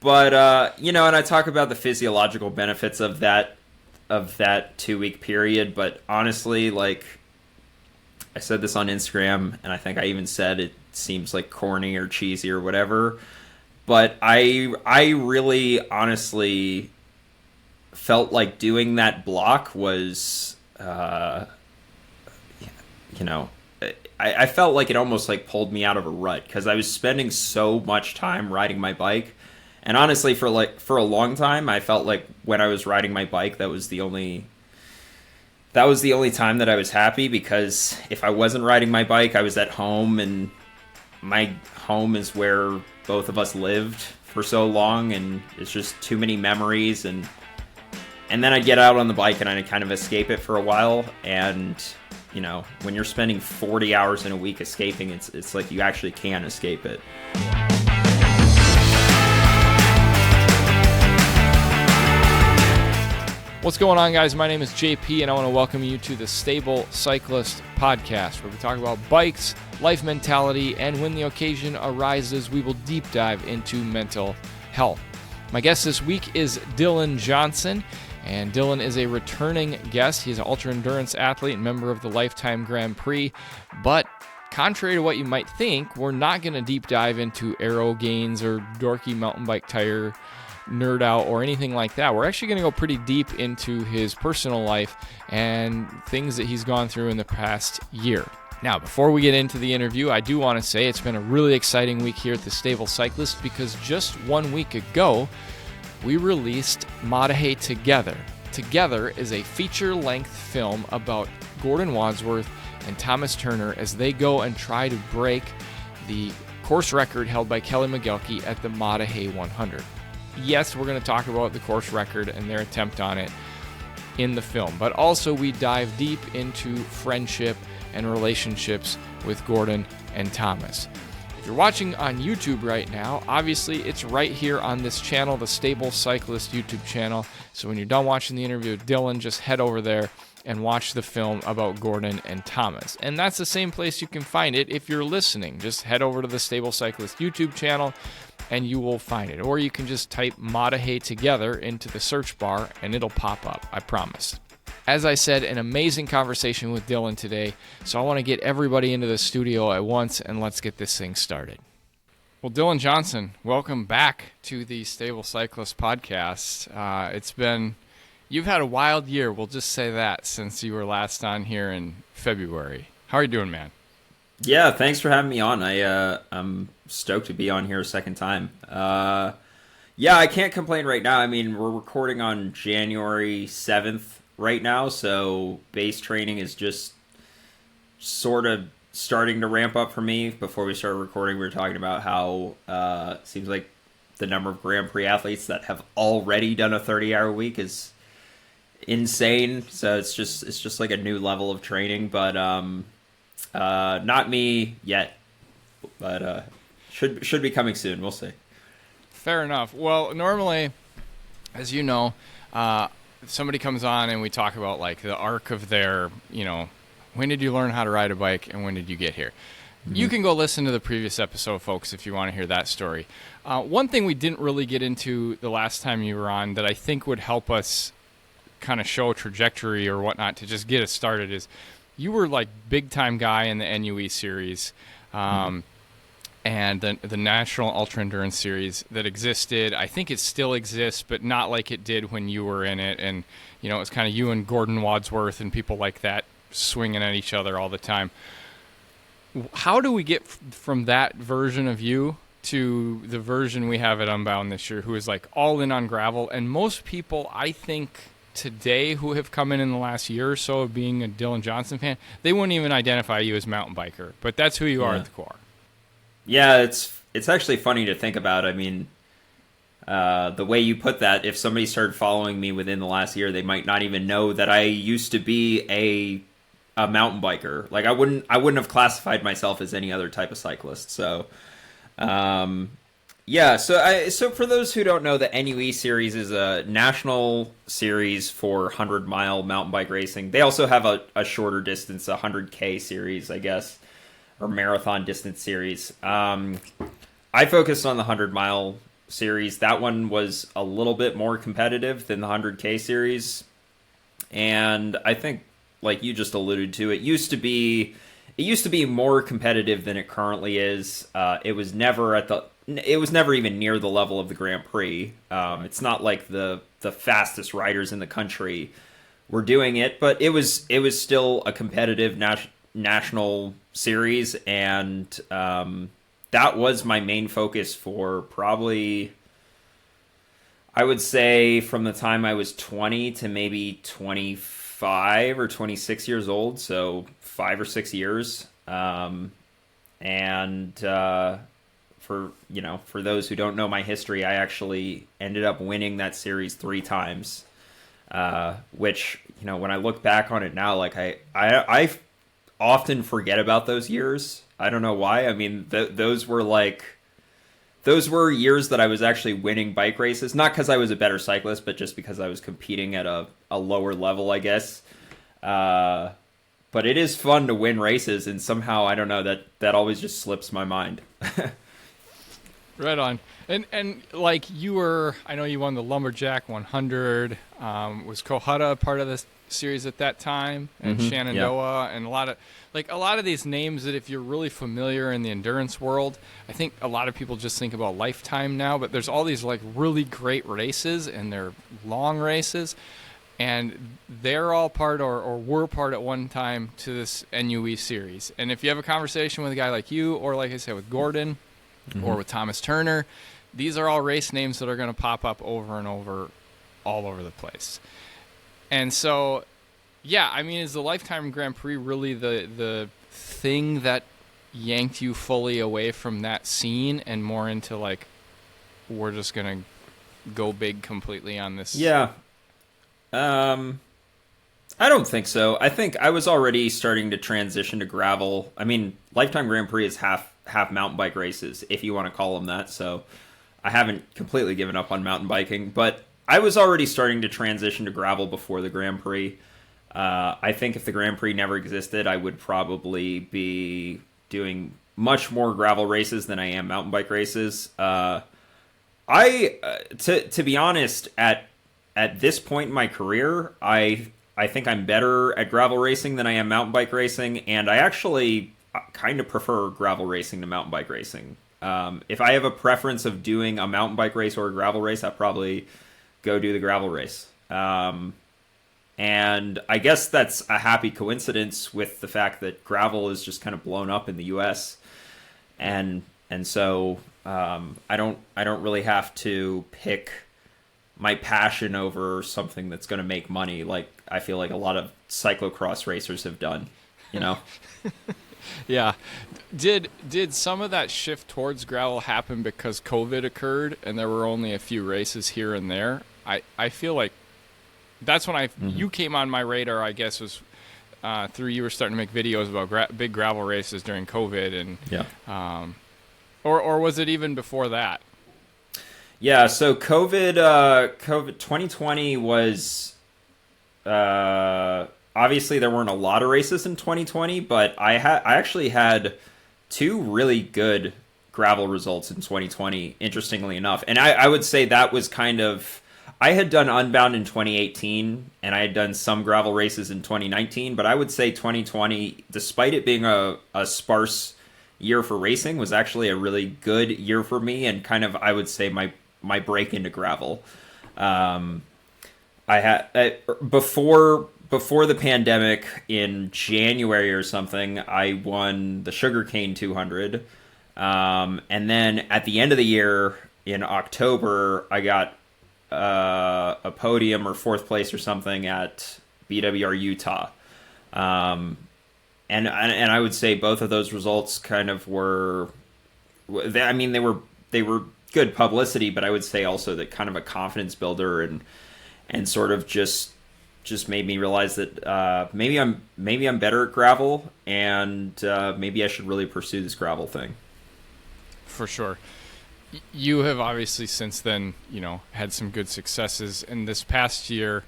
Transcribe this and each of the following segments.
But and I talk about the physiological benefits of that 2 week period. But honestly, like I said this on Instagram, and I think I even said it seems like corny or cheesy or whatever. But I really honestly felt like doing that block was, I felt like it almost like pulled me out of a rut because I was spending so much time riding my bike. And honestly, for a long time, I felt like when I was riding my bike, that was the only time that I was happy, because if I wasn't riding my bike, I was at home, and my home is where both of us lived for so long, and it's just too many memories, and then I'd get out on the bike and I'd kind of escape it for a while. And when you're spending 40 hours in a week escaping, it's like you actually can escape it. What's going on, guys? My name is JP, and I want to welcome you to the Stable Cyclist podcast, where we talk about bikes, life mentality, and when the occasion arises, we will deep dive into mental health. My guest this week is Dylan Johnson, and Dylan is a returning guest. He's an ultra-endurance athlete and member of the Lifetime Grand Prix, but contrary to what you might think, we're not going to deep dive into aero gains or dorky mountain bike tire nerd out or anything like that. We're actually going to go pretty deep into his personal life and things that he's gone through in the past year. Now, before we get into the interview, I do want to say it's been a really exciting week here at the Stable Cyclist, because just 1 week ago, we released Madahe Together. Together is a feature-length film about Gordon Wadsworth and Thomas Turner as they go and try to break the course record held by Kelly McGilkey at the Madahe 100. Yes, we're going to talk about the course record and their attempt on it in the film, but also we dive deep into friendship and relationships with Gordon and Thomas. If you're watching on YouTube right now, obviously it's right here on this channel, the Stable Cyclist YouTube channel. So when you're done watching the interview with Dylan, just head over there and watch the film about Gordon and Thomas. And that's the same place you can find it if you're listening. Just head over to the Stable Cyclist YouTube channel and you will find it. Or you can just type Madahe Together into the search bar and it'll pop up, I promise. As I said, an amazing conversation with Dylan today, so I want to get everybody into the studio at once and let's get this thing started. Well, Dylan Johnson, welcome back to the Stable Cyclist podcast. You've had a wild year, we'll just say that, since you were last on here in February. How are you doing, man? Yeah, thanks for having me on. I'm stoked to be on here a second time. Yeah, I can't complain right now. I mean, we're recording on January 7th right now, so base training is just sort of starting to ramp up for me. Before we started recording, we were talking about how it seems like the number of Grand Prix athletes that have already done a 30-hour week is insane. So it's just like a new level of training, but not me yet, but should be coming soon. We'll see. Fair enough. Well, normally, as you know, somebody comes on and we talk about like the arc of their, when did you learn how to ride a bike and when did you get here? Mm-hmm. You can go listen to the previous episode, folks, if you want to hear that story. One thing we didn't really get into the last time you were on that I think would help us kind of show trajectory or whatnot to just get us started is you were like big time guy in the NUE series. And the National Ultra Endurance Series that existed. I think it still exists, but not like it did when you were in it. And, it was kind of you and Gordon Wadsworth and people like that swinging at each other all the time. How do we get from that version of you to the version we have at Unbound this year, who is like all in on gravel? And most people, I think, today who have come in the last year or so of being a Dylan Johnson fan, they wouldn't even identify you as mountain biker, but that's who you are at the core. Yeah, it's actually funny to think about. I mean, the way you put that, if somebody started following me within the last year, they might not even know that I used to be a mountain biker. Like I wouldn't have classified myself as any other type of cyclist. So, yeah. So for those who don't know, the NUE series is a national series for 100-mile mountain bike racing. They also have a shorter distance, 100K series, I guess, or marathon distance series. I focused on the 100-mile series, that one was a little bit more competitive than the 100K series. And I think, like you just alluded to, it used to be more competitive than it currently is. It was never even near the level of the Grand Prix. It's not like the fastest riders in the country were doing it, but it was still a competitive national series, and that was my main focus for probably, I would say, from the time I was 20 to maybe 25 or 26 years old, so 5 or 6 years. And for those who don't know my history, I actually ended up winning that series 3 times, which, when I look back on it now, like I often forget about those years. I don't know why. I mean, those were years that I was actually winning bike races, not because I was a better cyclist, but just because I was competing at a lower level, I guess. But it is fun to win races, and somehow, I don't know, that always just slips my mind. Right on. And like I know you won the Lumberjack 100. Was Kohutta part of this series at that time? And Shenandoah, and a lot of these names that, if you're really familiar in the endurance world, I think a lot of people just think about Lifetime now, but there's all these like really great races, and they're long races, and they're all part or were part at one time to this NUE series. And if you have a conversation with a guy like you, or like I said, with Gordon, or with Thomas Turner, these are all race names that are going to pop up over and over all over the place. And so, yeah, I mean, is the Lifetime Grand Prix really the thing that yanked you fully away from that scene and more into, like, we're just going to go big completely on this? Yeah. I don't think so. I think I was already starting to transition to gravel. I mean, Lifetime Grand Prix is half mountain bike races, if you want to call them that. So I haven't completely given up on mountain biking, but I was already starting to transition to gravel before the Grand Prix. I think if the Grand Prix never existed, I would probably be doing much more gravel races than I am mountain bike races. To be honest, at this point in my career, I think I'm better at gravel racing than I am mountain bike racing, and I actually kind of prefer gravel racing to mountain bike racing. If I have a preference of doing a mountain bike race or a gravel race, I'll probably go do the gravel race. And I guess that's a happy coincidence with the fact that gravel is just kind of blown up in the US. And so I don't really have to pick my passion over something that's going to make money, like I feel like a lot of cyclocross racers have done, Yeah. Did some of that shift towards gravel happen because COVID occurred and there were only a few races here and there? I feel like that's when you came on my radar, I guess, was through you were starting to make videos about big gravel races during COVID, and or was it even before that? Yeah, so COVID 2020 was obviously there weren't a lot of races in 2020, but I actually had 2 really good gravel results in 2020, interestingly enough. And I would say that was kind of, I had done Unbound in 2018, and I had done some gravel races in 2019, but I would say 2020, despite it being a sparse year for racing, was actually a really good year for me, and kind of, I would say, my break into gravel. I had before the pandemic, in January or something, I won the Sugarcane 200, and then at the end of the year in October, I got a podium or 4th place or something at BWR Utah, and I would say both of those results kind of were, I mean, they were good publicity, but I would say also that kind of a confidence builder, and sort of just made me realize that maybe I'm better at gravel, and maybe I should really pursue this gravel thing. For sure. You have obviously since then, had some good successes. And this past year,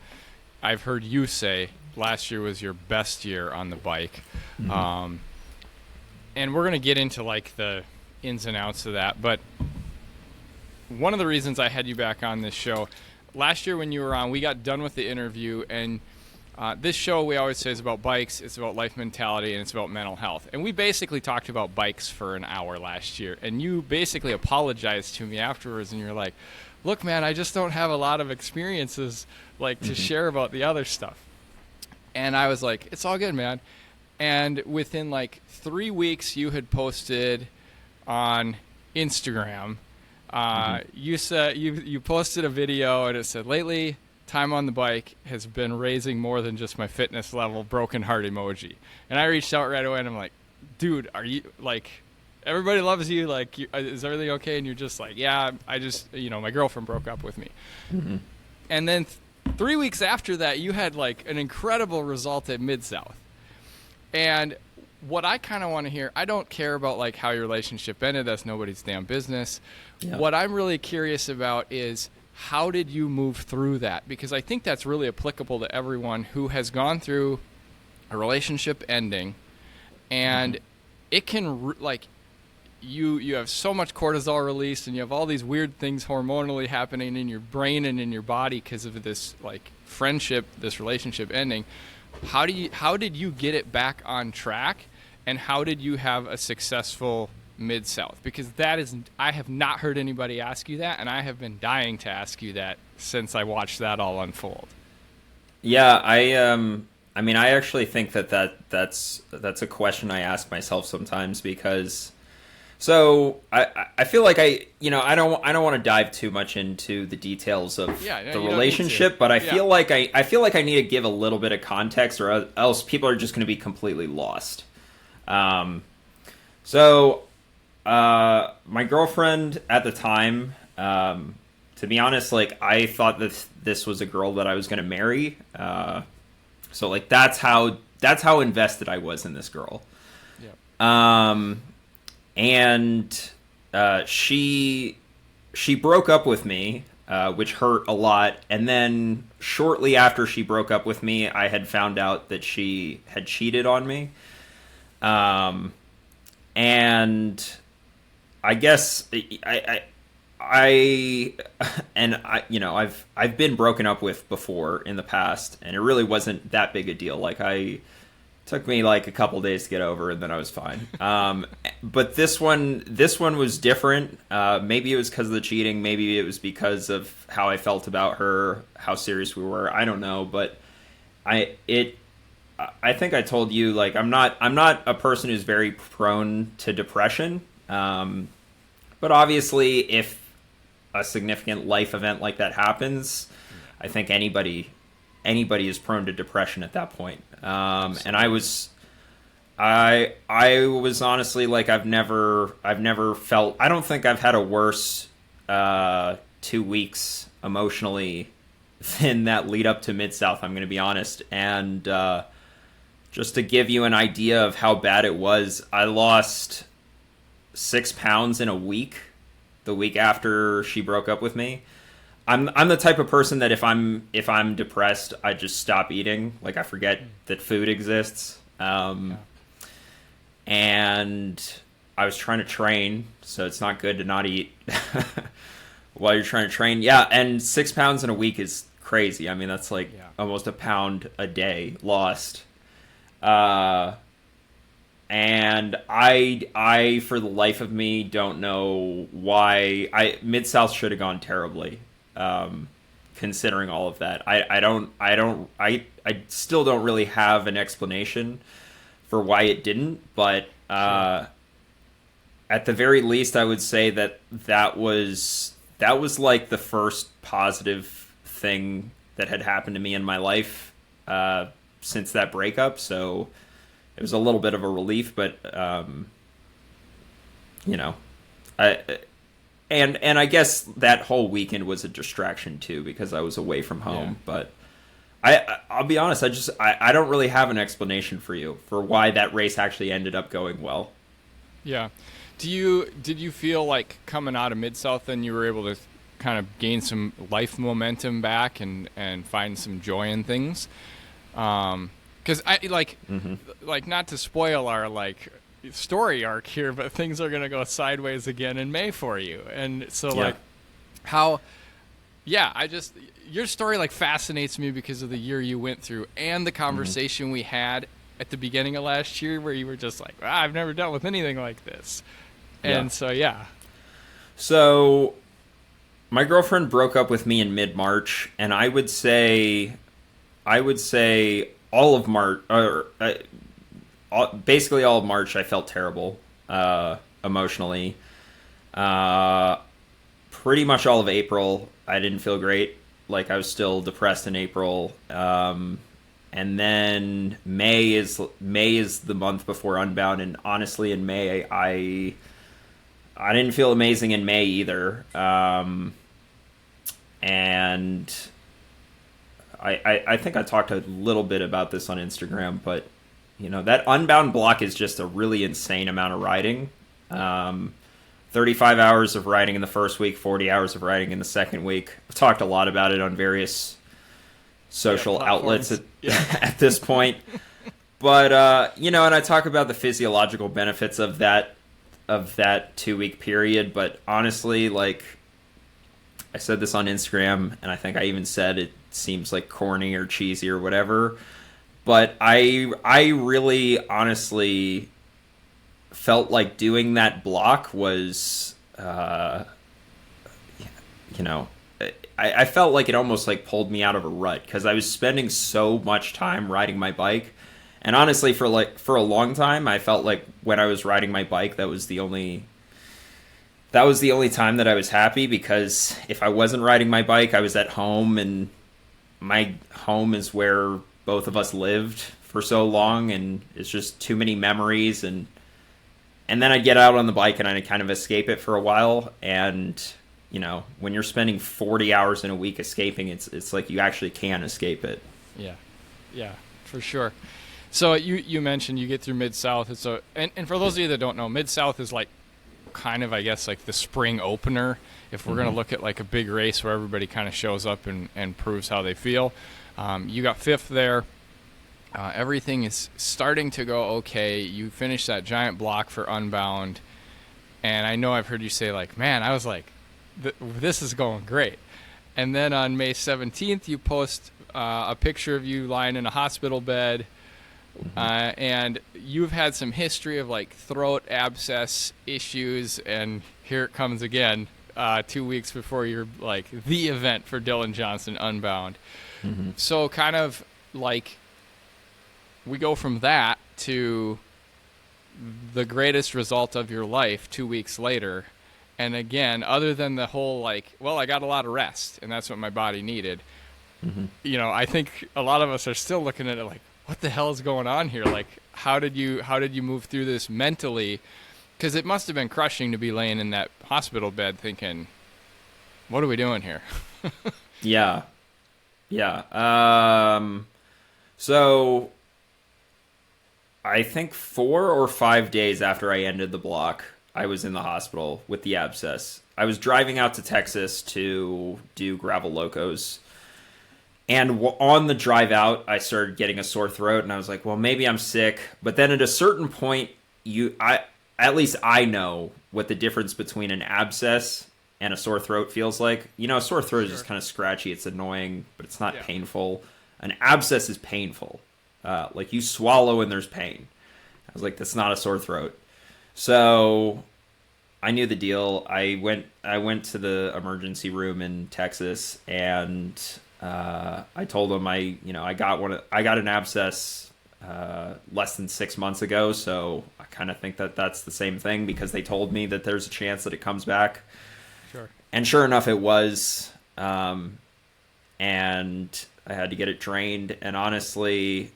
I've heard you say last year was your best year on the bike. And we're going to get into like the ins and outs of that, but one of the reasons I had you back on this show, last year when you were on, we got done with the interview, and this show, we always say, is about bikes, it's about life mentality, and it's about mental health. And we basically talked about bikes for an hour last year, and you basically apologized to me afterwards, and you're like, look, man, I just don't have a lot of experiences like to share about the other stuff. And I was like, it's all good, man. And within like 3 weeks, you had posted on Instagram, you said you posted a video, and it said, lately, time on the bike has been raising more than just my fitness level, broken heart emoji. And I reached out right away, and I'm like, dude, are you, like, everybody loves you, like, is everything okay? And you're just like, yeah, I just, my girlfriend broke up with me. And then 3 weeks after that, you had like an incredible result at Mid-South. And what I kind of want to hear, I don't care about like how your relationship ended, that's nobody's damn business. Yeah. What I'm really curious about is, how did you move through that? Because I think that's really applicable to everyone who has gone through a relationship ending, and it can, like, you have so much cortisol released, and you have all these weird things hormonally happening in your brain and in your body because of this, like, friendship, this relationship ending. How did you get it back on track, and how did you have a successful Mid-South? Because I have not heard anybody ask you that, and I have been dying to ask you that since I watched that all unfold. Yeah, I mean, I actually think that's a question I ask myself sometimes, because I feel like I don't want to dive too much into the details of the relationship, but I feel like I need to give a little bit of context, or else people are just going to be completely lost. My girlfriend at the time, to be honest, like, I thought that this was a girl that I was going to marry. So like, that's how invested I was in this girl. Yep. And she broke up with me, which hurt a lot. And then shortly after she broke up with me, I had found out that she had cheated on me. And I guess I've been broken up with before in the past, and it really wasn't that big a deal. Like, took me like a couple days to get over, and then I was fine. But this one was different. Maybe it was because of the cheating. Maybe it was because of how I felt about her, how serious we were. I don't know, but I think I told you, like, I'm not a person who's very prone to depression. But obviously, if a significant life event like that happens, I think anybody is prone to depression at that point. And I was honestly, like, I've never felt, I don't think I've had a worse 2 weeks emotionally than that lead up to Mid-South, I'm going to be honest. And just to give you an idea of how bad it was, I lost 6 pounds in a week, the week after she broke up with me. I'm the type of person that if I'm depressed, I just stop eating. Like, I forget that food exists. And I was trying to train, so it's not good to not eat while you're trying to train. Yeah, and 6 pounds in a week is crazy. I mean, that's like almost a pound a day lost. And I for the life of me don't know why Mid-South should have gone terribly. Considering all of that, I still don't really have an explanation for why it didn't, but at the very least, I would say that was like the first positive thing that had happened to me in my life since that breakup. So it was a little bit of a relief, but And I guess that whole weekend was a distraction too, because I was away from home. Yeah. But I'll be honest, I don't really have an explanation for you for why that race actually ended up going well. Yeah. Did you feel like coming out of Mid-South, then you were able to kind of gain some life momentum back and find some joy in things? Because I like not to spoil our like story arc here, but things are going to go sideways again in May for you. And so like, How, yeah, your story like fascinates me because of the year you went through and the conversation we had at the beginning of last year where you were just like, I've never dealt with anything like this. Yeah. And so, yeah. So my girlfriend broke up with me in mid-March, and I would say all of March, or basically all of March, I felt terrible emotionally. Uh, Pretty much all of April, I didn't feel great. Like I was still depressed in April. And then May is the month before Unbound, and honestly, in May, I didn't feel amazing in May either. And I think I talked a little bit about this on Instagram, but that Unbound block is just a really insane amount of riding. 35 hours of riding in the first week, 40 hours of riding in the second week. I've talked a lot about it on various social outlets at this point. But and I talk about the physiological benefits of that 2 week period. But honestly, like I said this on Instagram, and I think I even said it seems like corny or cheesy or whatever. But I really honestly felt like doing that block was, I felt like it almost like pulled me out of a rut because I was spending so much time riding my bike. And honestly, for a long time, I felt like when I was riding my bike, that was the only time that I was happy, because if I wasn't riding my bike, I was at home, and my home is where both of us lived for so long, and it's just too many memories, and then I'd get out on the bike and I'd kind of escape it for a while. And when you're spending 40 hours in a week escaping, it's like you actually can escape it. Yeah, for sure. So you mentioned you get through Mid-South. And for those of you that don't know, Mid-South is like kind of, I guess, like the spring opener. If we're going to look at like a big race where everybody kind of shows up and proves how they feel. You got fifth there. Everything is starting to go okay. You finished that giant block for Unbound. And I know I've heard you say like, man, I was like, this is going great. And then on May 17th, you post a picture of you lying in a hospital bed. And you've had some history of like throat abscess issues, and here it comes again 2 weeks before you're like the event for Dylan Johnson Unbound. So kind of like we go from that to the greatest result of your life 2 weeks later. And again, other than the whole like, well, I got a lot of rest and that's what my body needed. I think a lot of us are still looking at it like, what the hell is going on here? Like, how did you move through this mentally? Because it must have been crushing to be laying in that hospital bed thinking, what are we doing here? Yeah. So I think 4 or 5 days after I ended the block, I was in the hospital with the abscess. I was driving out to Texas to do Gravel Locos. And on the drive out, I started getting a sore throat, and I was like, well, maybe I'm sick. But then at a certain point, at least I know what the difference between an abscess and a sore throat feels like. A sore throat is just kind of scratchy. It's annoying, but it's not painful. An abscess is painful. Like you swallow and there's pain. I was like, that's not a sore throat. So I knew the deal. I went to the emergency room in Texas, and I told them I got an abscess less than 6 months ago, so I kind of think that that's the same thing, because they told me that there's a chance that it comes back. Sure. And sure enough, it was. And I had to get it drained. And honestly,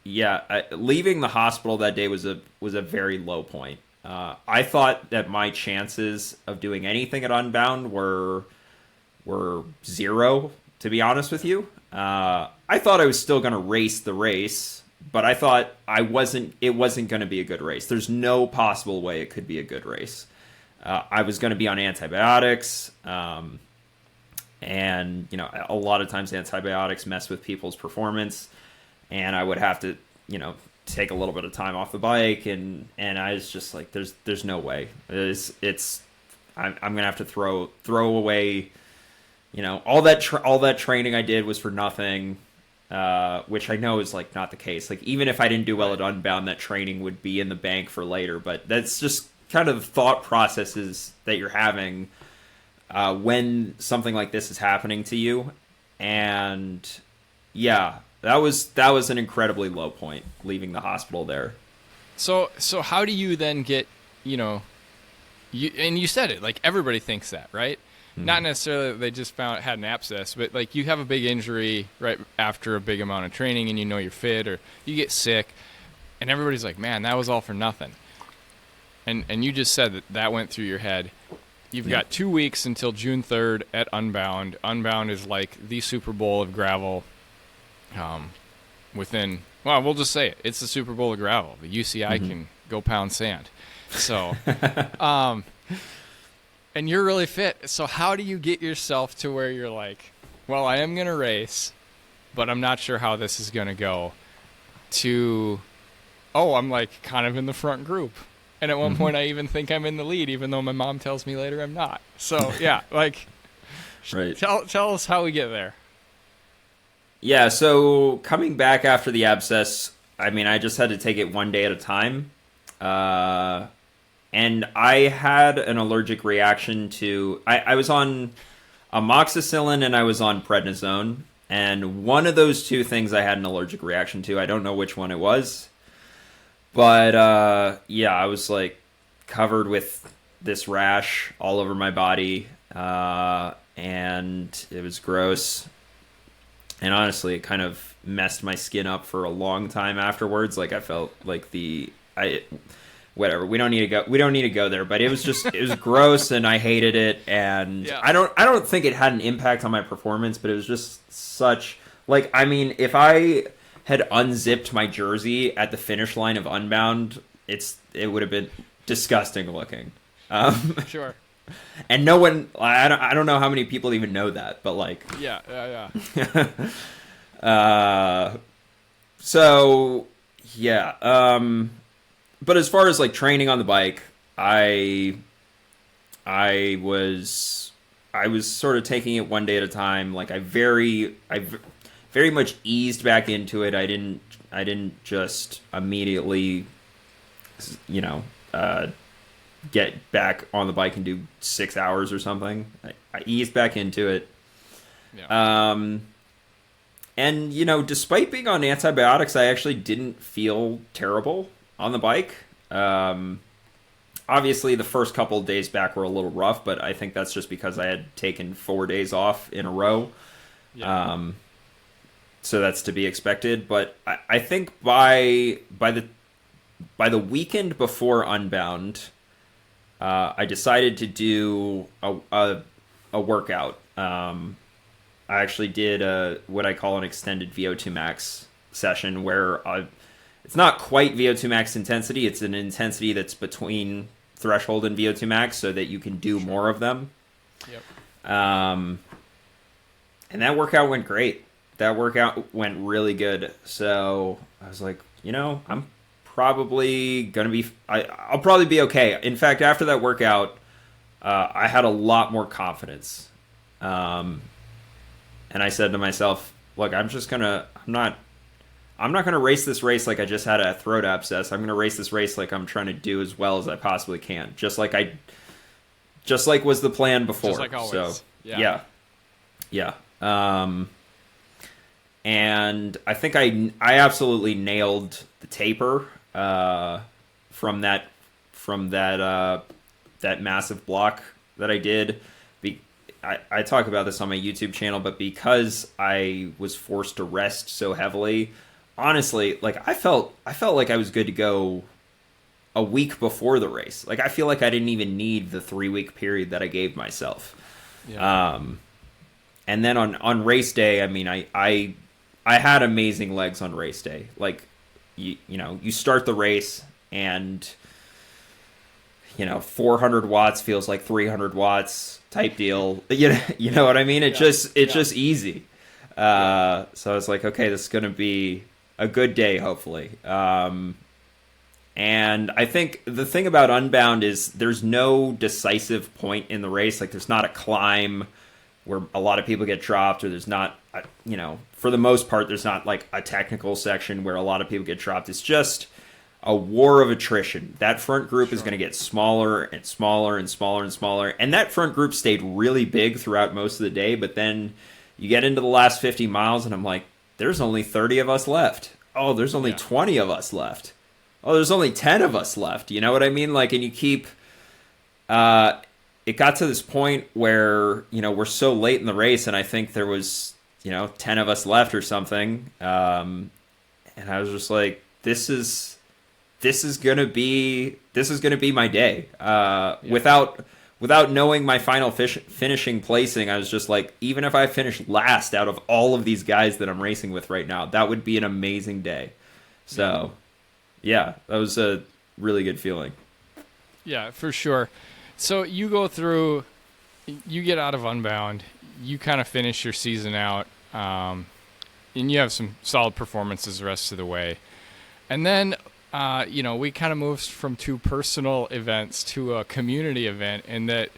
leaving the hospital that day was a very low point. I thought that my chances of doing anything at Unbound were zero, to be honest with you. I thought I was still going to race the race, but I thought it wasn't going to be a good race. There's no possible way it could be a good race. I was going to be on antibiotics, and a lot of times antibiotics mess with people's performance, and I would have to take a little bit of time off the bike, and I was just like, there's no way. I'm gonna have to throw away, all that training I did was for nothing, which I know is like not the case. Like even if I didn't do well at Unbound, that training would be in the bank for later. But that's just kind of thought processes that you're having when something like this is happening to you. And yeah, that was an incredibly low point leaving the hospital there. So how do you then get, you said it, like everybody thinks that, right? Mm-hmm. Not necessarily that they just had an abscess, but like you have a big injury right after a big amount of training and you're fit, or you get sick and everybody's like, man, that was all for nothing. And you just said that went through your head. You've got 2 weeks until June 3rd at Unbound. Unbound is like the Super Bowl of gravel. We'll just say it. It's the Super Bowl of gravel. The UCI can go pound sand. So, and you're really fit. So how do you get yourself to where you're like, well, I am going to race, but I'm not sure how this is going to go, to, I'm like kind of in the front group. And at one point I even think I'm in the lead, even though my mom tells me later I'm not. So yeah, like, right. Tell us how we get there. Yeah, so coming back after the abscess, I mean, I just had to take it one day at a time. And I had an allergic reaction to... I was on amoxicillin and I was on prednisone. And one of those two things I had an allergic reaction to. I don't know which one it was. But, I was, like, covered with this rash all over my body. And it was gross. And honestly, it kind of messed my skin up for a long time afterwards. Like I felt like whatever. We don't need to go there. But it was gross, and I hated it. And I don't think it had an impact on my performance, but it was just such like, I mean, if I had unzipped my jersey at the finish line of Unbound, it would have been disgusting looking. Sure. And no one, I don't know how many people even know that, but like, yeah. So yeah. But as far as like training on the bike, I was sort of taking it one day at a time. Like I very much eased back into it. I didn't just immediately, get back on the bike and do 6 hours or something. I eased back into it. Yeah. And, despite being on antibiotics, I actually didn't feel terrible on the bike. Obviously, the first couple of days back were a little rough, but I think that's just because I had taken 4 days off in a row. Yeah. So that's to be expected. But I think by the weekend before Unbound, I decided to do a workout. I actually did what I call an extended VO2 max session, where it's not quite VO2 max intensity. It's an intensity that's between threshold and VO2 max, so that you can do more of them. Yep. And that workout went great. That workout went really good. So I was like, I'm probably gonna be. I'll probably be okay. In fact, after that workout, I had a lot more confidence. And I said to myself, "Look, I'm not gonna race this race like I just had a throat abscess. I'm gonna race this race like I'm trying to do as well as I possibly can. Just like was the plan before. Just like always. So yeah. And I think I absolutely nailed the taper from that massive block that I did. I talk about this on my YouTube channel, but because I was forced to rest so heavily, honestly, like I felt like I was good to go a week before the race. Like I feel like I didn't even need the 3-week period that I gave myself. Yeah. And then on race day, I mean, I had amazing legs on race day. Like, you start the race and, 400 watts feels like 300 watts type deal. You know what I mean? It's just easy. So I was like, okay, this is going to be a good day, hopefully. And I think the thing about Unbound is there's no decisive point in the race. Like, there's not a climb where a lot of people get dropped, or there's not, for the most part, there's not like a technical section where a lot of people get dropped. It's just a war of attrition. That front group is going to get smaller and smaller and smaller and smaller. And that front group stayed really big throughout most of the day. But then you get into the last 50 miles, and I'm like, there's only 30 of us left. Oh, there's only 20 of us left. Oh, there's only 10 of us left. You know what I mean? Like, and you keep... it got to this point where, we're so late in the race, and I think there was, 10 of us left or something. And I was just like, this is gonna be my day. Without knowing my final finishing placing, I was just like, even if I finish last out of all of these guys that I'm racing with right now, that would be an amazing day. So, yeah, that was a really good feeling. Yeah, for sure. So you go through, you get out of Unbound, you kind of finish your season out, and you have some solid performances the rest of the way. And then, we kind of moved from two personal events to a community event, in that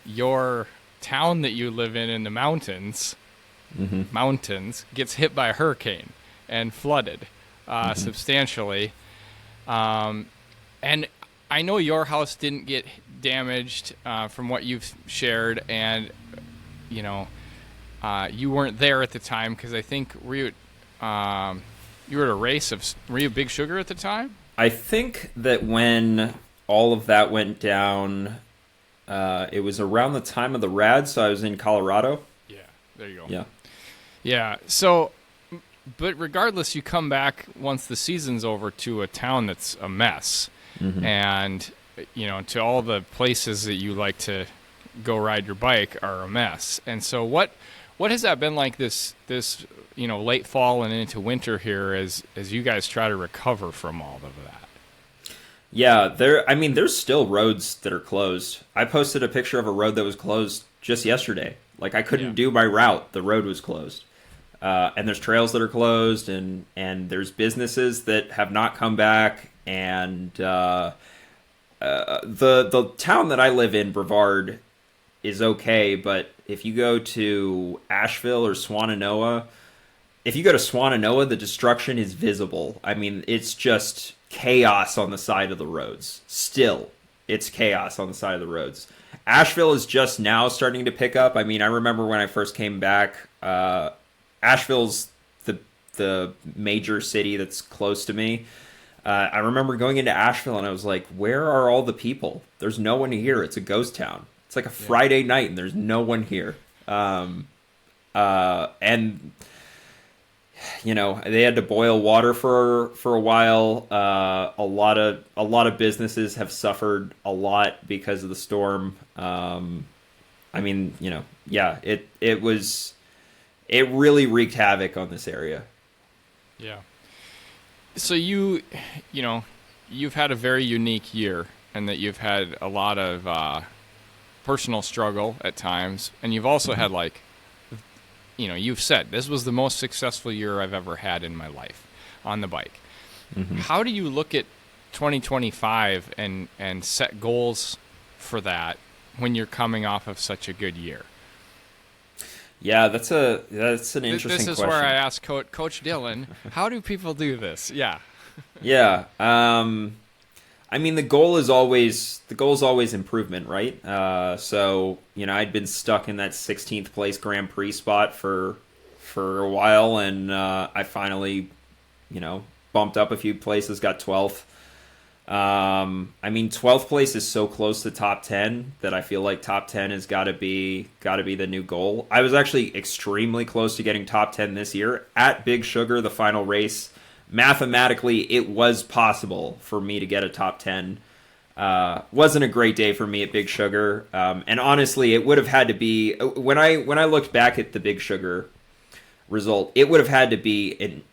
your town that you live in the mountains, gets hit by a hurricane and flooded substantially. And I know your house didn't get damaged from what you've shared, and you weren't there at the time, because I think you were at a race were you Big Sugar at the time? I think that when all of that went down, it was around the time of the rad, so I was in Colorado. Yeah, there you go. Yeah. Yeah, so, but regardless, you come back once the season's over to a town that's a mess. And, to all the places that you like to go ride your bike are a mess. And so what has that been like this late fall and into winter here as you guys try to recover from all of that? Yeah, there's still roads that are closed. I posted a picture of a road that was closed just yesterday. Like, I couldn't do my route. The road was closed. And there's trails that are closed, and there's businesses that have not come back. And the town that I live in, Brevard, is okay, but if you go to Asheville or Swannanoa, the destruction is visible. I mean, it's just chaos on the side of the roads. Still, it's chaos on the side of the roads. Asheville is just now starting to pick up. I mean, I remember when I first came back, Asheville's the major city that's close to me. I remember going into Asheville, and I was like, where are all the people? There's no one here. It's a ghost town. It's like a Friday night, and there's no one here. And, they had to boil water for a while. A lot of businesses have suffered a lot because of the storm. It really wreaked havoc on this area. Yeah. So you've had a very unique year, and that you've had a lot of personal struggle at times, and you've also had you've said this was the most successful year I've ever had in my life on the bike. How do you look at 2025 and set goals for that when you're coming off of such a good year? Yeah, that's an interesting question. This is where I ask Coach Dylan, how do people do this? Yeah. Yeah. The goal is always improvement, right? I'd been stuck in that 16th place Grand Prix spot for a while, and I finally, bumped up a few places, got 12th. 12th place is so close to top 10 that I feel like top 10 has got to be the new goal. I was actually extremely close to getting top 10 this year at Big Sugar, the final race. Mathematically, it was possible for me to get a top 10. Wasn't a great day for me at Big Sugar. And honestly, it would have had to be, when I looked back at the Big Sugar result, it would have had to be an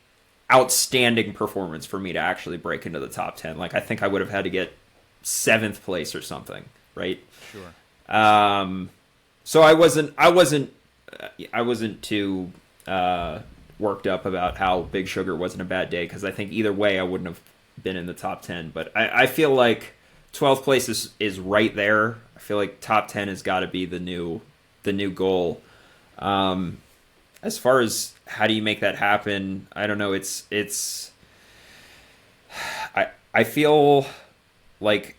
outstanding performance for me to actually break into the top 10. Like, I think I would have had to get 7th place or something, right? Sure. So I wasn't too worked up about how Big Sugar wasn't a bad day, because I think either way I wouldn't have been in the top 10, but I feel like 12th place is right there. I feel like top 10 has got to be the new goal. As far as how do you make that happen, I don't know. I feel like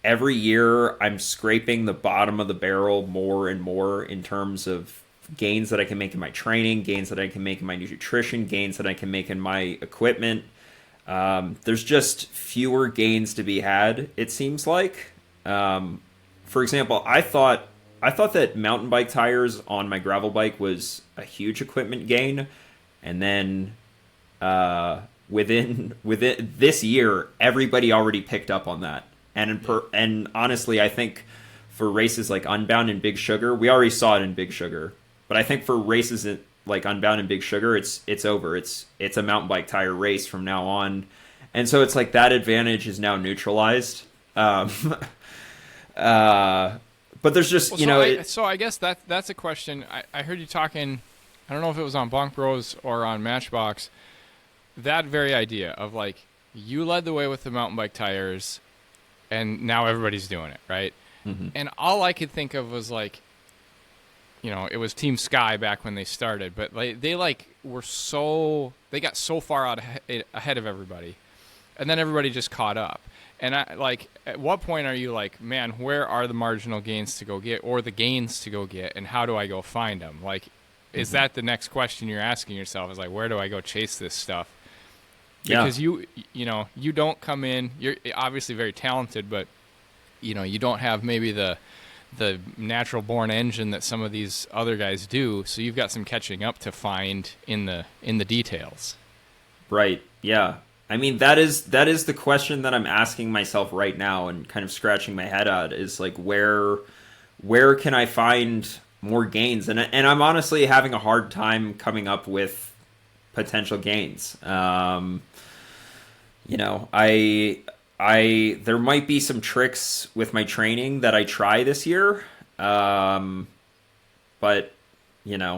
every year I'm scraping the bottom of the barrel more and more in terms of gains that I can make in my training, gains that I can make in my nutrition, gains that I can make in my equipment. There's just fewer gains to be had, it seems like. For example, I thought that mountain bike tires on my gravel bike was a huge equipment gain, and then within this year, everybody already picked up on that. And honestly, I think for races like Unbound and Big Sugar, we already saw it in Big Sugar, but I think for races like Unbound and Big Sugar, it's over. It's a mountain bike tire race from now on, and so it's like that advantage is now neutralized. But there's just So I guess that's a question. I heard you talking. I don't know if it was on Bonk Bros or on Matchbox. That very idea of like you led the way with the mountain bike tires, and now everybody's doing it, right? Mm-hmm. And all I could think of was like, it was Team Sky back when they started, but they got so far out ahead of everybody, and then everybody just caught up. And at what point are you like, man, where are the marginal gains to go get, or the gains to go get, and how do I go find them? Like, is that the next question you're asking yourself? Is like, where do I go chase this stuff? Because you don't come in. You're obviously very talented, but you don't have maybe the natural born engine that some of these other guys do. So you've got some catching up to find in the details. Right. Yeah. I mean, that is the question that I'm asking myself right now and kind of scratching my head at is like, where can I find more gains? And I'm honestly having a hard time coming up with potential gains. There might be some tricks with my training that I try this year. But we're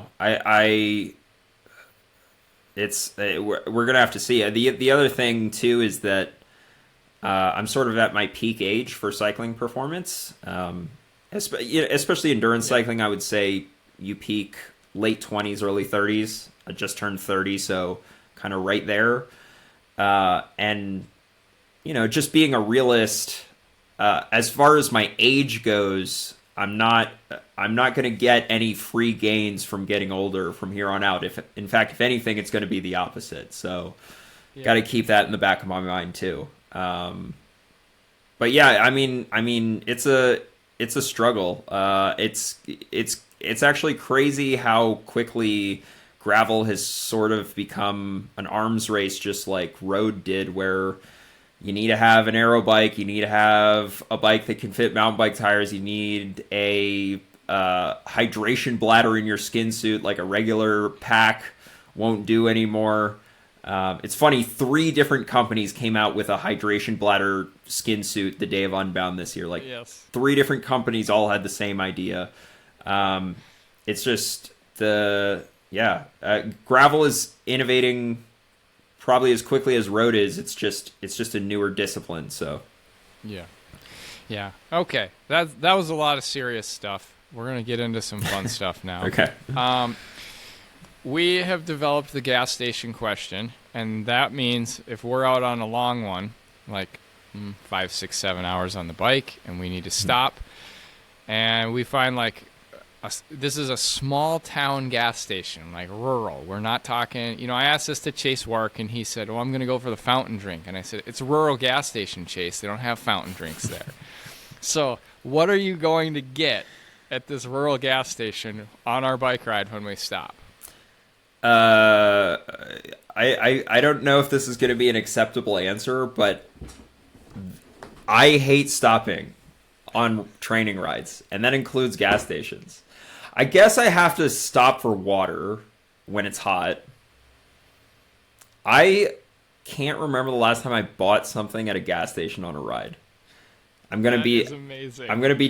gonna have to see. The other thing too is that I'm sort of at my peak age for cycling performance. Especially endurance cycling, I would say you peak late 20s, early 30s. I just turned 30, so kind of right there. And just being a realist, as far as my age goes, I'm not going to get any free gains from getting older from here on out. If anything, it's going to be the opposite. So, got to keep that in the back of my mind too. But yeah, I mean, it's a struggle. It's actually crazy how quickly gravel has sort of become an arms race, just like road did, where you need to have an aero bike, you need to have a bike that can fit mountain bike tires, you need a hydration bladder in your skin suit, like a regular pack won't do anymore. It's funny, 3 different companies came out with a hydration bladder skin suit the day of Unbound this year. Yes. 3 different companies all had the same idea. It's just gravel is innovating probably as quickly as road is. It's just a newer discipline. So, yeah. Okay, that was a lot of serious stuff. We're gonna get into some fun stuff now. Okay. We have developed the gas station question, and that means if we're out on a long one, like 5, 6, 7 hours on the bike, and we need to stop, and we find like this is a small town gas station, like rural. We're not talking, I asked this to Chase Wark, and he said, well, I'm going to go for the fountain drink. And I said, it's a rural gas station, Chase. They don't have fountain drinks there. So what are you going to get at this rural gas station on our bike ride when we stop? I don't know if this is going to be an acceptable answer, but I hate stopping on training rides, and that includes gas stations. I guess I have to stop for water when it's hot. I can't remember the last time I bought something at a gas station on a ride. I'm gonna be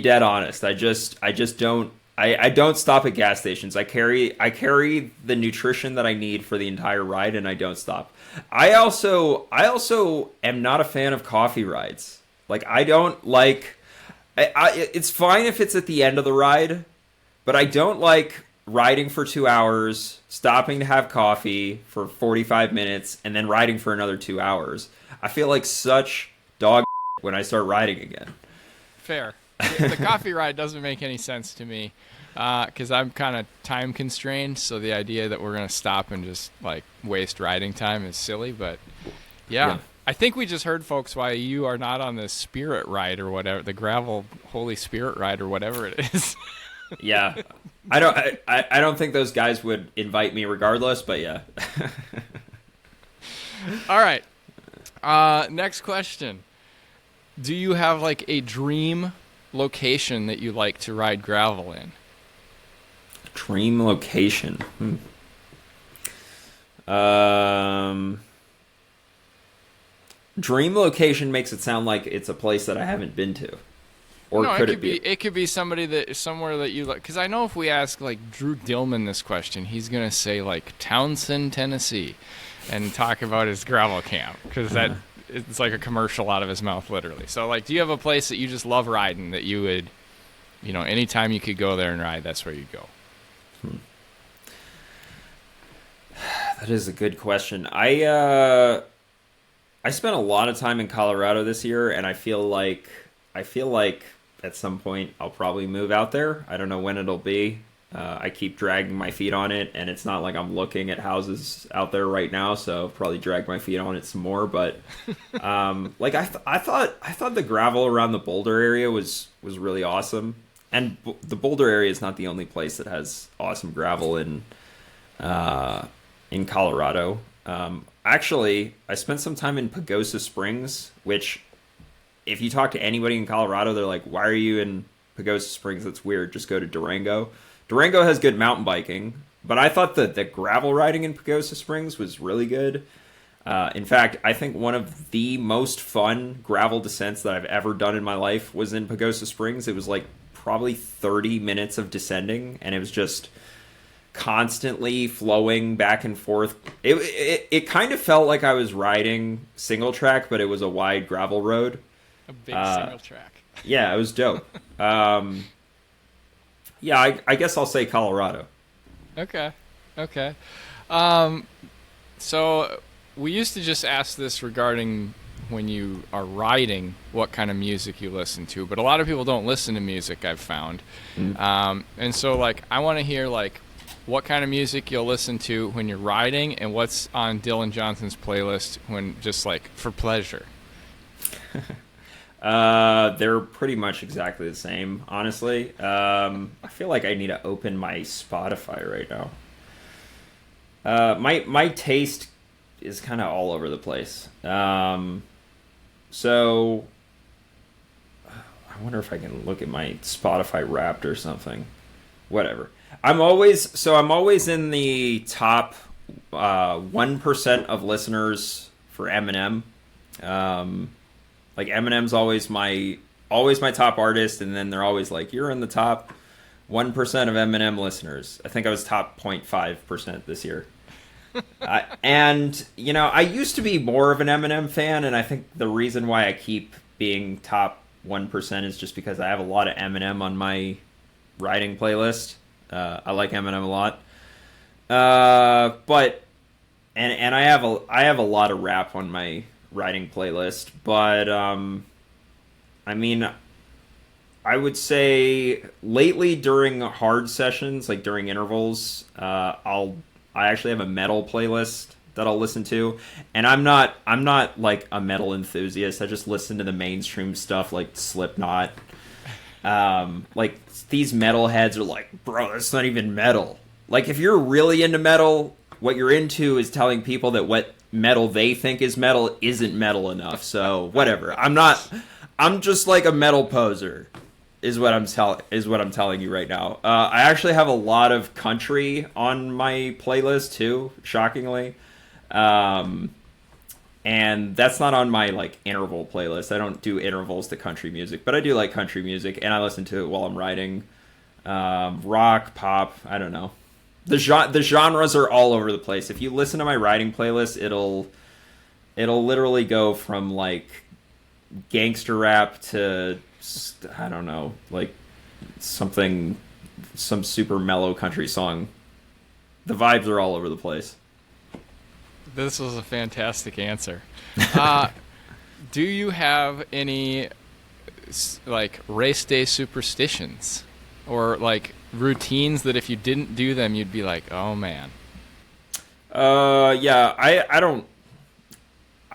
dead honest. I just don't I don't stop at gas stations. I carry the nutrition that I need for the entire ride, and I don't stop. I also am not a fan of coffee rides. Like I don't like. It's fine if it's at the end of the ride, but I don't like riding for 2 hours, stopping to have coffee for 45 minutes, and then riding for another 2 hours. I feel like such dog when I start riding again. Fair. The coffee ride doesn't make any sense to me because I'm kind of time constrained. So the idea that we're going to stop and just like waste riding time is silly. But yeah, I think we just heard, folks, why you are not on the Spirit ride or whatever, the gravel Holy Spirit ride or whatever it is. Yeah. I don't think those guys would invite me regardless, but yeah. All right. Next question. Do you have like a dream location that you like to ride gravel in? Dream location. Dream location makes it sound like it's a place that I haven't been to. Or No, could it it be? It could be somewhere that you like. Because I know if we ask like Drew Dillman this question, he's gonna say like Townsend, Tennessee, and talk about his gravel camp because it's like a commercial out of his mouth, literally. So like, do you have a place that you just love riding that you would, anytime you could go there and ride, that's where you go? That is a good question. I spent a lot of time in Colorado this year, and I feel like at some point I'll probably move out there. I don't know when it'll be. I keep dragging my feet on it, and it's not like I'm looking at houses out there right now, so I'll probably drag my feet on it some more. But like I thought the gravel around the Boulder area was really awesome, and the Boulder area is not the only place that has awesome gravel in Colorado. Actually, I spent some time in Pagosa Springs, which, if you talk to anybody in Colorado, they're like, "Why are you in Pagosa Springs? That's weird. Just go to Durango." Durango has good mountain biking, but I thought that the gravel riding in Pagosa Springs was really good. In fact, I think one of the most fun gravel descents that I've ever done in my life was in Pagosa Springs. It was like probably 30 minutes of descending, and it was just constantly flowing back and forth. It kind of felt like I was riding single track, but it was a wide gravel road. A big single track. Yeah, it was dope. Yeah, I guess I'll say Colorado. Okay. So we used to just ask this regarding when you are riding, what kind of music you listen to, but a lot of people don't listen to music, I've found. And so like I want to hear like what kind of music you'll listen to when you're riding and what's on Dylan Johnson's playlist when just like for pleasure. They're pretty much exactly the same, honestly. I feel like I need to open my Spotify right now. My taste is kind of all over the place. So I wonder if I can look at my Spotify Wrapped or something. Whatever. I'm always in the top 1% of listeners for Eminem. Like Eminem's always my top artist, and then they're always like, "You're in the top 1% of Eminem listeners." I think I was top 0.5% this year. And I used to be more of an Eminem fan, and I think the reason why I keep being top 1% is just because I have a lot of Eminem on my riding playlist. I like Eminem a lot, but I have a lot of rap on my riding playlist, but I mean, I would say lately during hard sessions, like during intervals, I actually have a metal playlist that I'll listen to, and I'm not like a metal enthusiast. I just listen to the mainstream stuff like Slipknot. Like these metalheads are like, "Bro, that's not even metal." Like if you're really into metal, what you're into is telling people that what metal they think is metal isn't metal enough. So whatever. I'm just like a metal poser is what I'm telling you right now. I actually have a lot of country on my playlist too, shockingly. And that's not on my like interval playlist. I don't do intervals to country music, but I do like country music, and I listen to it while I'm riding. rock, pop. I don't know. The genres are all over the place. If you listen to my riding playlist, it'll literally go from like gangster rap to I don't know, like some super mellow country song. The vibes are all over the place. This was a fantastic answer. Do you have any like race day superstitions or like routines that if you didn't do them, you'd be like, oh man? Yeah, I don't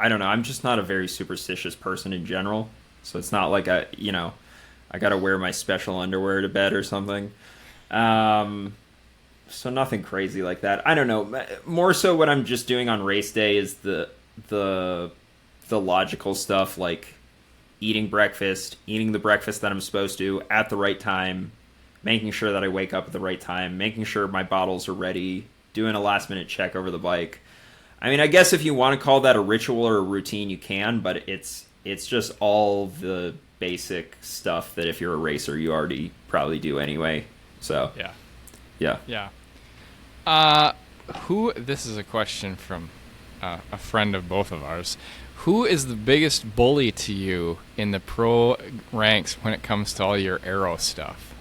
know. I'm just not a very superstitious person in general. So it's not like I got to wear my special underwear to bed or something. So nothing crazy like that. I don't know. More so what I'm just doing on race day is the logical stuff, like eating the breakfast that I'm supposed to at the right time, making sure that I wake up at the right time, making sure my bottles are ready, doing a last minute check over the bike. I mean, I guess if you want to call that a ritual or a routine, you can, but it's just all the basic stuff that if you're a racer, you already probably do anyway. So yeah. This is a question from a friend of both of ours. Who is the biggest bully to you in the pro ranks when it comes to all your aero stuff?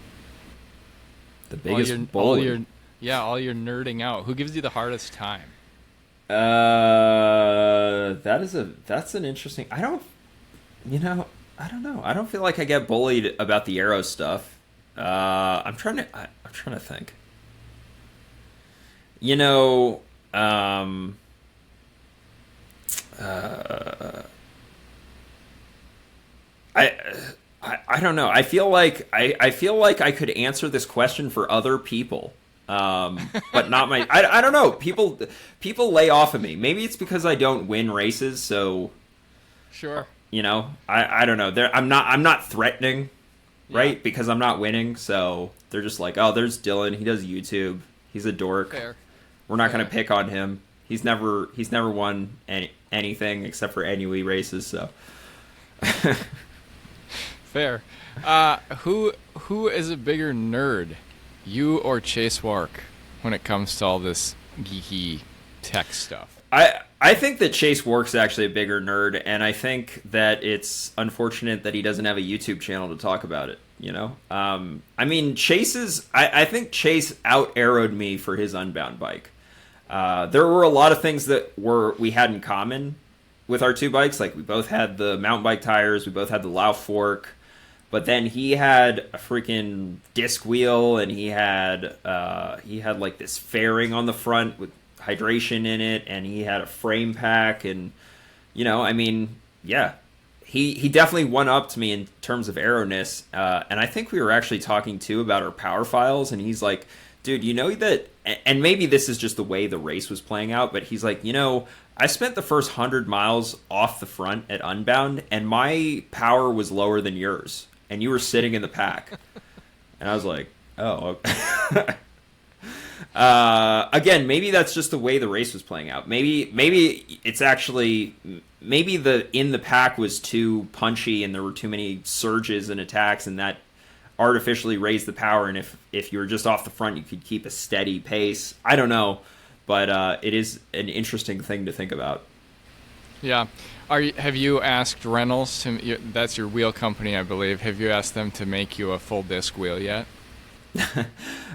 The biggest bully? All your nerding out. Who gives you the hardest time? That's an interesting. I don't know. I don't feel like I get bullied about the aero stuff. I'm trying to think. I don't know. I feel like I could answer this question for other people, but not my. I don't know. People lay off of me. Maybe it's because I don't win races. So sure. I don't know. I'm not threatening, right? Yeah. Because I'm not winning. So they're just like, oh, there's Dylan. He does YouTube. He's a dork. Fair. We're not going to pick on him. He's never won anything except for NUE races. So fair. Who is a bigger nerd, you or Chase Wark, when it comes to all this geeky tech stuff? I think that Chase Wark's actually a bigger nerd, and I think that it's unfortunate that he doesn't have a YouTube channel to talk about it. I mean, I think Chase out-arrowed me for his Unbound bike. There were a lot of things that we had in common with our two bikes. Like, we both had the mountain bike tires, we both had the Lauf fork, but then he had a freaking disc wheel, and he had like this fairing on the front with hydration in it, and he had a frame pack, and I mean, yeah. He definitely one-upped me in terms of aeroness, and I think we were actually talking, too, about our power files, and he's like, dude, that, and maybe this is just the way the race was playing out, but he's like, I spent the first 100 miles off the front at Unbound, and my power was lower than yours, and you were sitting in the pack. And I was like, oh, okay. Again, maybe that's just the way the race was playing out. Maybe it's actually... Maybe the in the pack was too punchy and there were too many surges and attacks, and that artificially raised the power. And if you were just off the front, you could keep a steady pace. I don't know, but it is an interesting thing to think about. Yeah. Have you asked Reynolds that's your wheel company, I believe. Have you asked them to make you a full disc wheel yet?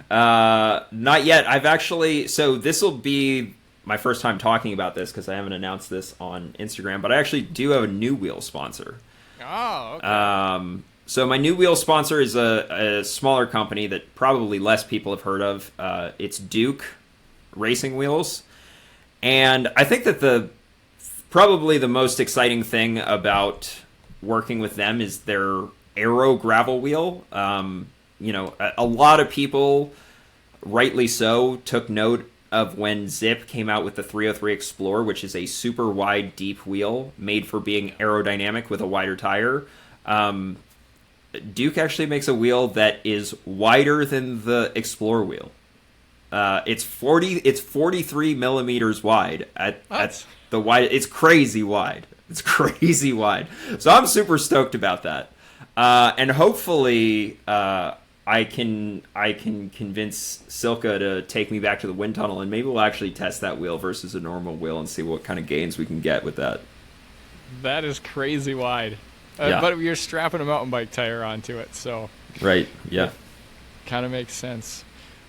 Not yet. I've actually. So this will be my first time talking about this because I haven't announced this on Instagram, but I actually do have a new wheel sponsor. Oh, okay. So my new wheel sponsor is a smaller company that probably less people have heard of. It's Duke Racing Wheels. And I think that probably the most exciting thing about working with them is their aero gravel wheel. A lot of people, rightly so, took note of when Zip came out with the 303 Explorer, which is a super wide, deep wheel made for being aerodynamic with a wider tire. Duke actually makes a wheel that is wider than the Explorer wheel. It's 43 millimeters wide at the wide. It's crazy wide. It's crazy wide. So I'm super stoked about that. And hopefully, I can convince Silka to take me back to the wind tunnel, and maybe we'll actually test that wheel versus a normal wheel and see what kind of gains we can get with that. That is crazy wide. Yeah. But you're strapping a mountain bike tire onto it, so Right. Yeah. kind of makes sense.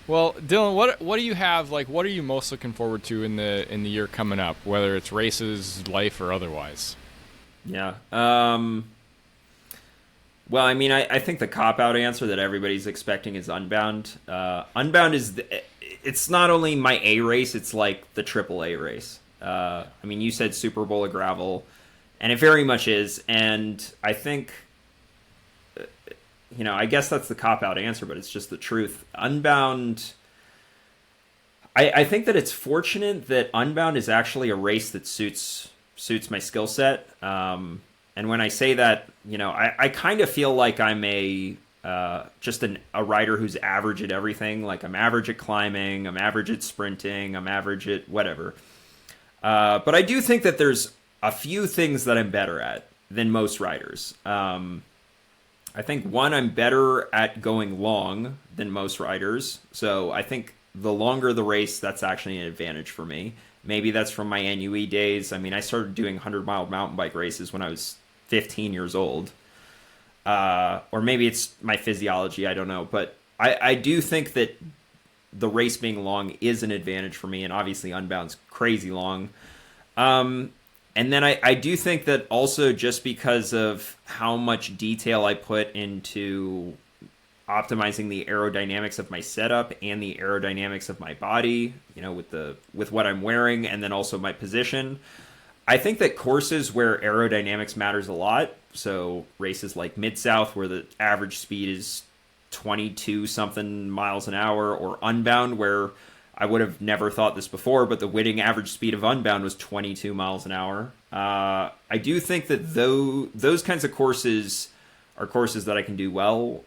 Well, Dylan, what do you have? Like, what are you most looking forward to in the year coming up, whether it's races, life, or otherwise? Yeah. Well, I mean, I think the cop-out answer that everybody's expecting is Unbound. Unbound is it's not only my A race, it's like the triple A race. I mean, you said Super Bowl of gravel, and it very much is. And I think, I guess that's the cop-out answer, but it's just the truth. Unbound, I think that it's fortunate that Unbound is actually a race that suits my skill set. And when I say that, I kind of feel like I'm just a rider who's average at everything. Like I'm average at climbing, I'm average at sprinting, I'm average at whatever. But I do think that there's a few things that I'm better at than most riders. I think one, I'm better at going long than most riders. So I think the longer the race, that's actually an advantage for me. Maybe that's from my NUE days. I mean, I started doing 100-mile mountain bike races when I was 15 years old. Or maybe it's my physiology, I don't know. But I do think that the race being long is an advantage for me, and obviously Unbound's crazy long. And then I do think that also just because of how much detail I put into optimizing the aerodynamics of my setup and the aerodynamics of my body, with what I'm wearing, and then also my position, I think that courses where aerodynamics matters a lot, so races like Mid-South where the average speed is 22 something miles an hour, or Unbound where I would have never thought this before, but the winning average speed of Unbound was 22 miles an hour. I do think that those kinds of courses are courses that I can do well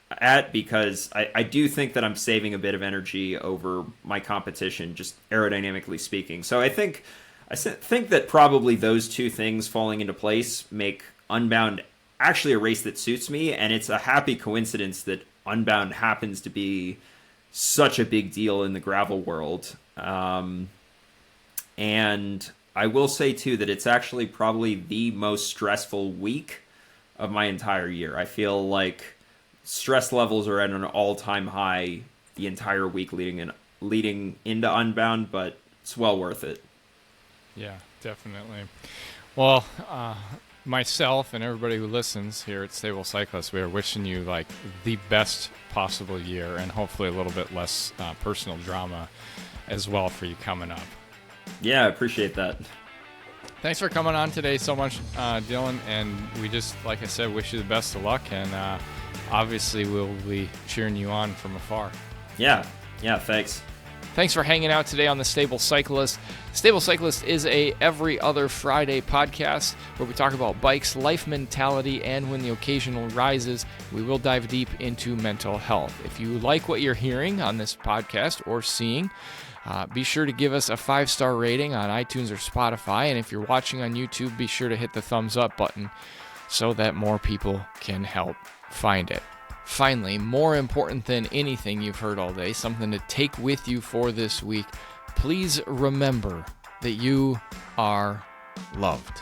at, because I do think that I'm saving a bit of energy over my competition, just aerodynamically speaking. So I think that probably those two things falling into place make Unbound actually a race that suits me, and it's a happy coincidence that Unbound happens to be such a big deal in the gravel world. And I will say, too, that it's actually probably the most stressful week of my entire year. I feel like stress levels are at an all-time high the entire week leading into Unbound, but it's well worth it. Yeah, definitely. Well, myself and everybody who listens here at Stable Cyclist, we are wishing you like the best possible year, and hopefully a little bit less personal drama as well for you coming up. Yeah, I appreciate that. Thanks for coming on today so much, Dylan, and we just, like I said, wish you the best of luck, and obviously we'll be cheering you on from afar. Yeah, thanks. Thanks for hanging out today on the Stable Cyclist. Stable Cyclist is a every other Friday podcast where we talk about bikes, life mentality, and when the occasional rises, we will dive deep into mental health. If you like what you're hearing on this podcast or seeing, be sure to give us a 5-star rating on iTunes or Spotify. And if you're watching on YouTube, be sure to hit the thumbs up button so that more people can help find it. Finally, more important than anything you've heard all day, something to take with you for this week, please remember that you are loved.